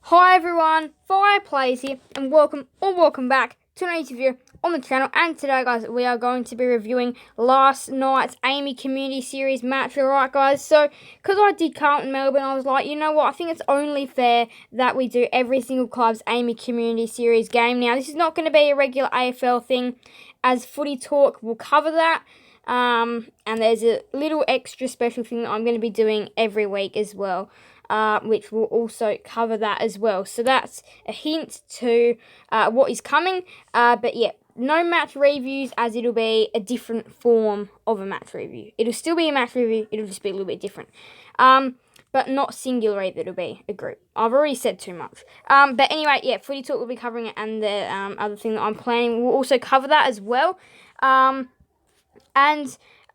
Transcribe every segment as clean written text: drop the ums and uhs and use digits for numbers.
Hi everyone, Fire Plays here, and welcome back to another video on the channel. And today, guys, we are going to be reviewing last night's AAMI Community Series match. Alright, guys, so because I did Carlton Melbourne, I was like, you know what, I think it's only fair that we do every single club's AAMI Community Series game. Now, this is not going to be a regular AFL thing, as Footy Talk will cover that. And there's a little extra special thing that I'm going to be doing every week as well. Which will also cover that as well. So that's a hint to what is coming. But yeah, no match reviews, as it'll be a different form of a match review. It'll still be a match review, it'll just be a little bit different. But not singular either, it'll be a group. I've already said too much. But anyway, yeah, Footy Talk will be covering it, and the other thing that I'm planning will also cover that as well.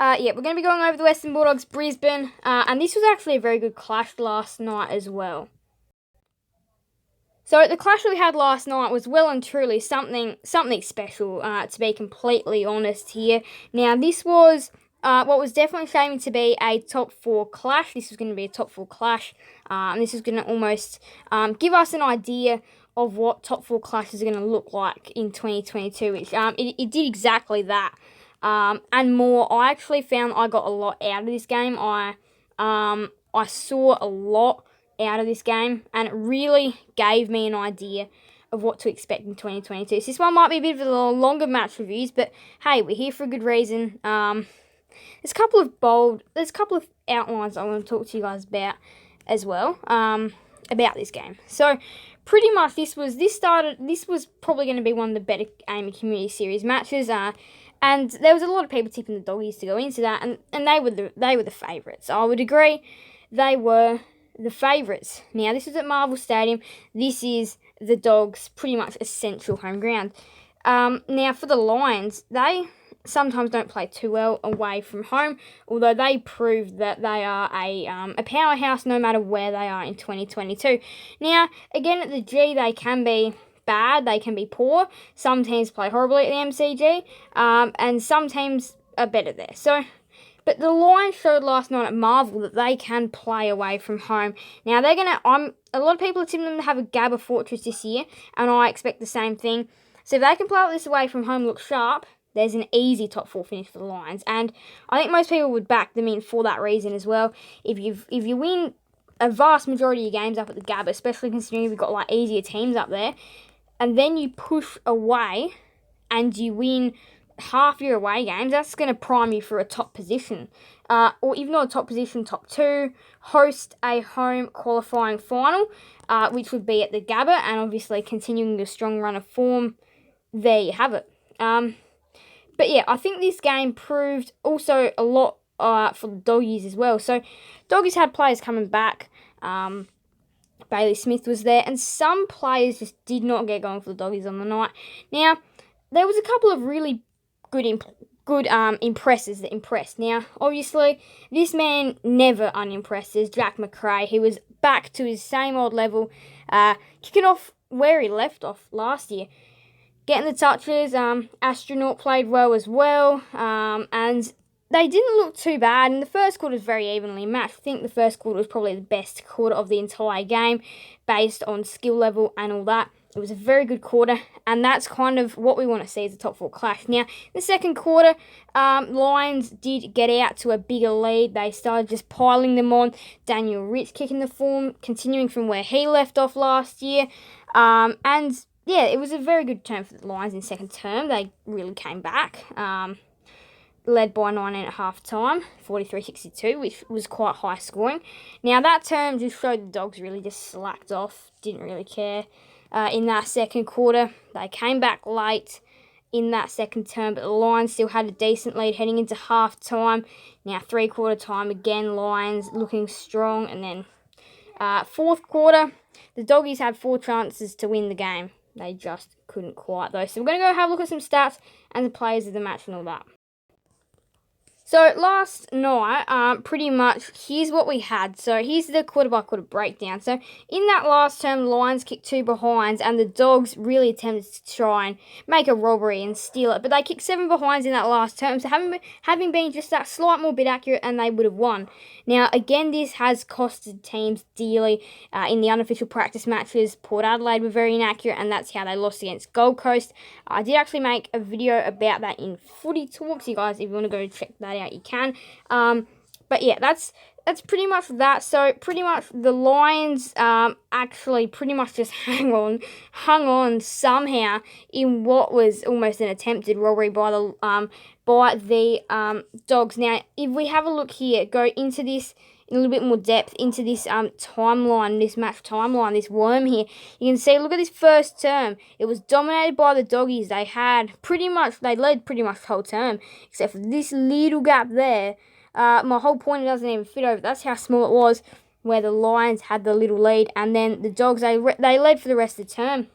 Yeah, we're going to be going over the Western Bulldogs, Brisbane, and this was actually a very good clash last night as well. So the clash that we had last night was well and truly something special, to be completely honest here. Now, this was what was definitely shaping to be a top 4 clash. This was going to be a top 4 clash, and this is going to almost give us an idea of what top 4 clashes are going to look like in 2022, which it did exactly that. And more. I actually found I got a lot out of this game. I saw a lot out of this game, and it really gave me an idea of what to expect in 2022. So this one might be a bit of a longer match reviews, but hey, we're here for a good reason. There's a couple of outlines I want to talk to you guys about as well, about this game. So pretty much this was probably going to be one of the better AAMI Community Series matches. And there was a lot of people tipping the Doggies to go into that, and they were the favourites. I would agree, they were the favourites. Now, this was at Marvel Stadium. This is the Dogs' pretty much essential home ground. Now, for the Lions, they sometimes don't play too well away from home, although they proved that they are a powerhouse no matter where they are in 2022. Now, again, at the G, they can be bad, they can be poor. Some teams play horribly at the MCG, and some teams are better there. So, but the Lions showed last night at Marvel that they can play away from home. Now they're gonna. A lot of people are tipping them to have a Gabba Fortress this year, and I expect the same thing. So if they can play this away from home, look sharp, there's an easy top 4 finish for the Lions, and I think most people would back them in for that reason as well. If you win a vast majority of your games up at the Gabba, especially considering you've got like easier teams up there, and then you push away and you win half your away games, that's going to prime you for a top position. Or even not a top position, top 2, host a home qualifying final, which would be at the Gabba, and obviously continuing the strong run of form, there you have it. But yeah, I think this game proved also a lot for the Doggies as well. So Doggies had players coming back. Bailey Smith was there, and some players just did not get going for the Doggies on the night. Now, there was a couple of really good impressors that impressed. Now, obviously, this man never unimpresses, Jack McRae. He was back to his same old level, kicking off where he left off last year. Getting the touches, Astronaut played well as well, and they didn't look too bad, and the first quarter was very evenly matched. I think the first quarter was probably the best quarter of the entire game, based on skill level and all that. It was a very good quarter, and that's kind of what we want to see as a top 4 clash. Now, in the second quarter, Lions did get out to a bigger lead. They started just piling them on. Daniel Ritz kicking the form, continuing from where he left off last year. And yeah, it was a very good term for the Lions in second term. They really came back. Led by 19 at half time, 43-62, which was quite high scoring. Now, that term just showed the Dogs really just slacked off, didn't really care. In that second quarter, they came back late in that second term, but the Lions still had a decent lead heading into half time. Now, 3-quarter time, again, Lions looking strong. And then fourth quarter, the Doggies had 4 chances to win the game. They just couldn't quite, though. So we're going to go have a look at some stats and the players of the match and all that. So last night, pretty much, here's what we had. So here's the quarter-by-quarter breakdown. So in that last term, the Lions kicked 2 behinds, and the Dogs really attempted to try and make a robbery and steal it. But they kicked 7 behinds in that last term, so having been just that slight more bit accurate, and they would have won. Now, again, this has costed teams dearly in the unofficial practice matches. Port Adelaide were very inaccurate, and that's how they lost against Gold Coast. I did actually make a video about that in Footy Talks. You guys, if you want to go check that out, you can. But yeah, that's pretty much that. So pretty much the Lions actually pretty much just hung on somehow in what was almost an attempted robbery by the Dogs. Now, if we have a look here, go into this in a little bit more depth into this timeline, this match timeline, this worm here, you can see, look at this first term. It was dominated by the Doggies. They led pretty much the whole term, except for this little gap there. My whole point, it doesn't even fit over. That's how small it was, where the Lions had the little lead, and then the Dogs, they led for the rest of the term.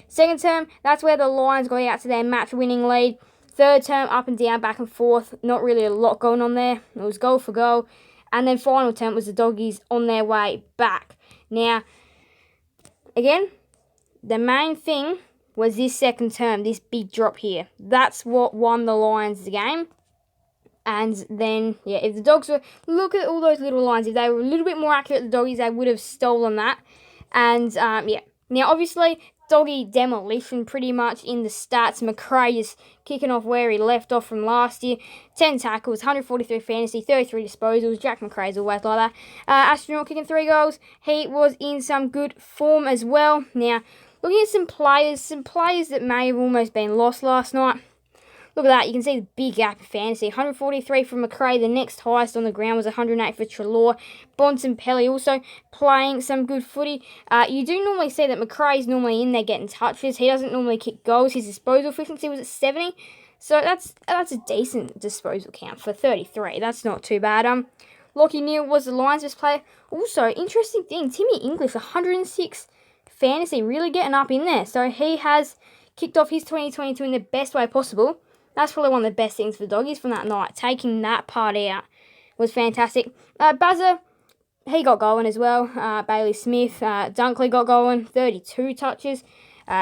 Second term, that's where the Lions got out to their match-winning lead. Third term, up and down, back and forth. Not really a lot going on there. It was goal for goal. And then final term was the Doggies on their way back. Now, again, the main thing was this second term, this big drop here. That's what won the Lions the game. And then, yeah, if the Dogs were, look at all those little lines. If they were a little bit more accurate, the Doggies, they would have stolen that. And, yeah. Now, obviously, Doggy demolition pretty much in the stats. McRae is kicking off where he left off from last year. 10 tackles, 143 fantasy, 33 disposals. Jack McRae's always like that. Astronaut kicking 3 goals. He was in some good form as well. Now, looking at some players that may have almost been lost last night. Look at that. You can see the big gap in fantasy. 143 from McRae. The next highest on the ground was 108 for Treloar. Bontempelli also playing some good footy. You do normally see that McRae's normally in there getting touches. He doesn't normally kick goals. His disposal efficiency was at 70. So that's a decent disposal count for 33. That's not too bad. Lockie Neal was the Lions' best player. Also, interesting thing, Timmy English, 106 fantasy, really getting up in there. So he has kicked off his 2022 in the best way possible. That's probably one of the best things for the Doggies from that night. Taking that part out was fantastic. Bazza, he got going as well. Bailey Smith, Dunkley got going, 32 touches.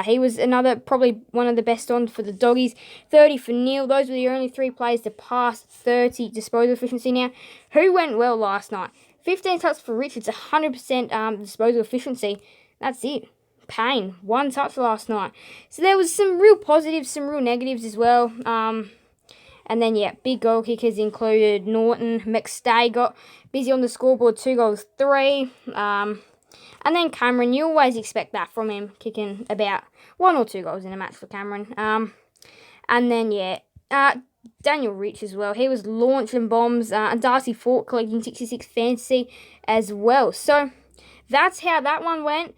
He was probably one of the best on for the Doggies. 30 for Neil. Those were the only 3 players to pass 30 disposal efficiency now. Who went well last night? 15 touches for Richards, 100% disposal efficiency. That's it. Payne, 1 touch last night. So there was some real positives, some real negatives as well. And then, yeah, big goal kickers included Norton. McStay got busy on the scoreboard, 2 goals, 3. And then Cameron, you always expect that from him, kicking about 1 or 2 goals in a match for Cameron. And then, yeah, Daniel Rich as well. He was launching bombs. And Darcy Fort collecting 66 fantasy as well. So that's how that one went.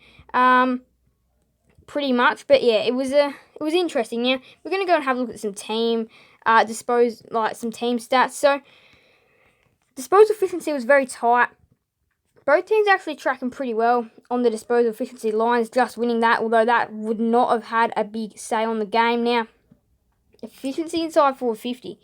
Pretty much, but yeah, it was interesting. Now we're gonna go and have a look at some team some team stats. So disposal efficiency was very tight. Both teams actually tracking pretty well on the disposal efficiency. Lions just winning that, although that would not have had a big say on the game. Now efficiency inside 450,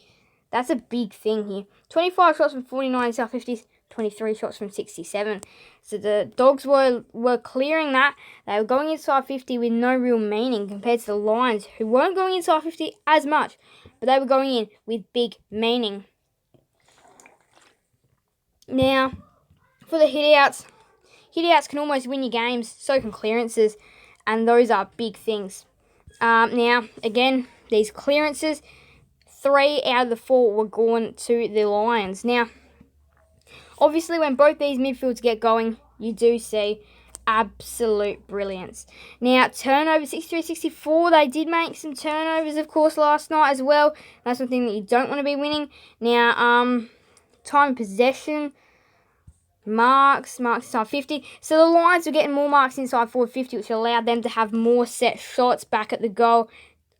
that's a big thing here. 25 shots from 49 inside 50s. 23 shots from 67. So the Dogs were clearing that. They were going inside 50 with no real meaning compared to the Lions, who weren't going inside 50 as much, but they were going in with big meaning. Now, for the hit-outs can almost win you games, so can clearances, and those are big things. Now, again, these clearances, 3 out of the 4 were going to the Lions. Now, obviously, when both these midfields get going, you do see absolute brilliance. Now, turnover 63-64. They did make some turnovers, of course, last night as well. That's something that you don't want to be winning. Now, time of possession, marks inside 50. So the Lions were getting more marks inside 450, which allowed them to have more set shots back at the goal.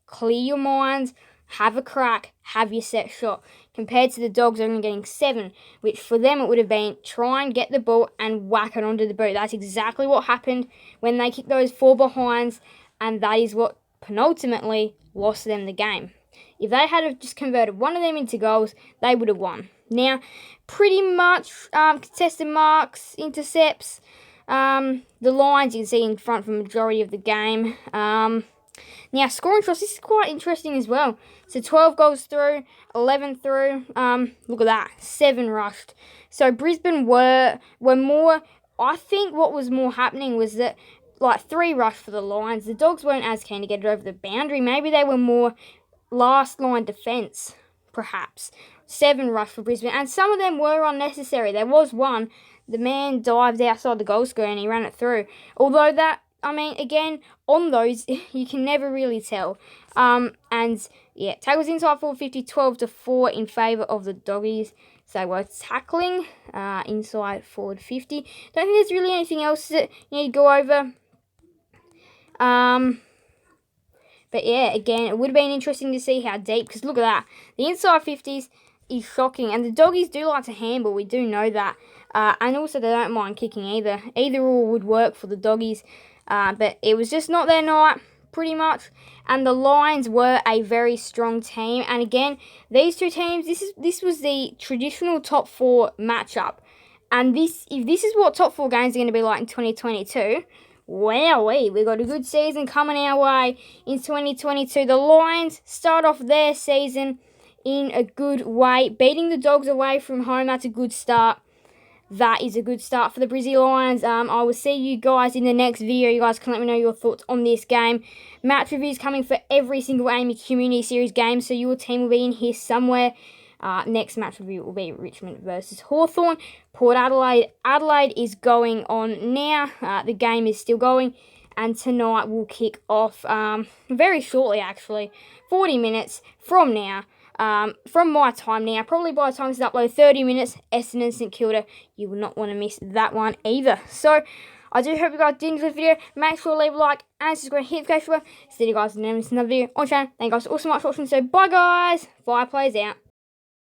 Clear your minds. Have a crack, have your set shot. Compared to the Dogs only getting 7, which for them it would have been try and get the ball and whack it onto the boot. That's exactly what happened when they kicked those 4 behinds, and that is what penultimately lost them the game. If they had have just converted one of them into goals, they would have won. Now, pretty much contested marks, intercepts, the lines you can see in front for the majority of the game. Now, scoring shots, this is quite interesting as well. So 12 goals through, 11 through. Look at that, 7 rushed. So Brisbane were more. I think what was more happening was that, like, 3 rushed for the Lions. The Dogs weren't as keen to get it over the boundary. Maybe they were more last line defence, perhaps. 7 rushed for Brisbane, and some of them were unnecessary. There was one, the man dived outside the goal square and he ran it through. Although that, I mean, again, on those, you can never really tell. And, yeah, tackles inside forward 50, 12-4 in favour of the Doggies. So we're tackling inside forward 50. Don't think there's really anything else that you need to go over. But, yeah, again, it would have been interesting to see how deep, because look at that. The inside 50s is shocking, and the Doggies do like to handball. We do know that. And also, they don't mind kicking either. Either or would work for the Doggies. But it was just not their night, pretty much. And the Lions were a very strong team. And again, these two teams, this was the traditional top 4 matchup. And if this is what top 4 games are going to be like in 2022, wowee, we got a good season coming our way in 2022. The Lions start off their season in a good way. Beating the Dogs away from home, that's a good start. That is a good start for the Brizzy Lions. I will see you guys in the next video. You guys can let me know your thoughts on this game. Match reviews coming for every single AAMI Community Series game, so your team will be in here somewhere. Next match review will be Richmond versus Hawthorn. Port Adelaide. Adelaide is going on now. The game is still going. And tonight will kick off very shortly, actually. 40 minutes from now. From my time now, probably by the time this is uploaded, 30 minutes, Essendon St Kilda. You will not want to miss that one either. So, I do hope you guys did enjoy the video. Make sure to leave a like and subscribe, hit the notification bell. See you guys in the next video on the channel. Thank you guys all so much for watching. So, bye guys. Fire plays out.